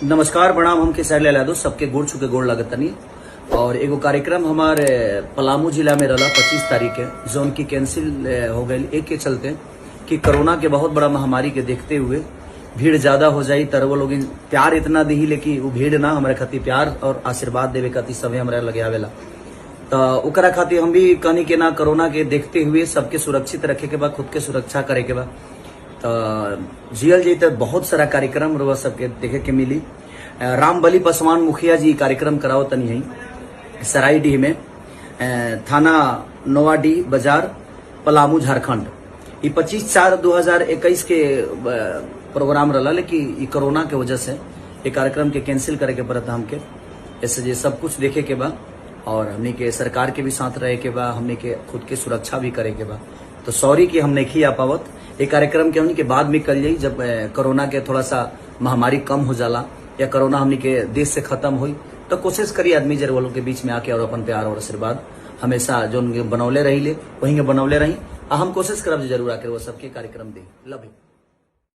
नमस्कार प्रणाम। हम खेसारी लाल यादव सबके गोड़ छुके गोड़ लागत तनी। और एगो कार्यक्रम हमारे पलामू जिला में रहा 25 तारीख के, जोन की कैंसिल हो गई एक के चलते कि कोरोना के बहुत बड़ा महामारी के देखते हुए भीड़ ज्यादा हो जाई। तर वो लोग प्यार इतना दी, लेकिन वो भीड़ ना हमारे खातिर प्यार और आशीर्वाद देवे खातिर सभी हमारे लगे आवेला। तो ओकरा खातिर हम भी कहनी के ना कोरोना के देखते हुए सबके सुरक्षित रखे के बाद खुद के सुरक्षा करे के बाद तो जियल जी तो बहुत सारा कार्यक्रम रहा सबके देखे के मिली। रामबली पासवान मुखिया जी कार्यक्रम कराओ तनी है सरायडीह में, थाना नोवाडीह बाजार, पलामू झारखंड। ये 25/4/2021 के प्रोग्राम रहा, लेकिन ये कोरोना के वजह से ये कार्यक्रम के कैंसिल करे के पड़ता हमके। ऐसे जे सब कुछ देखे के बा और हमने के सरकार के भी साथ रहे के बा, हमने के खुद के सुरक्षा भी करे के बा। तो सॉरी कि हम नहीं आ पावत। ये कार्यक्रम के हमने के बाद में कल जाई जब कोरोना के थोड़ा सा महामारी कम हो जाला या कोरोना हमने के देश से खत्म हुई तो कोशिश करिए आदमी जर वालों के बीच में आके और अपन प्यार और आशीर्वाद हमेशा जो बनौले रही ले वहीं बनौले रही। हम कोशिश करब जरूर आकर वो सबके कार्यक्रम दे। Love you.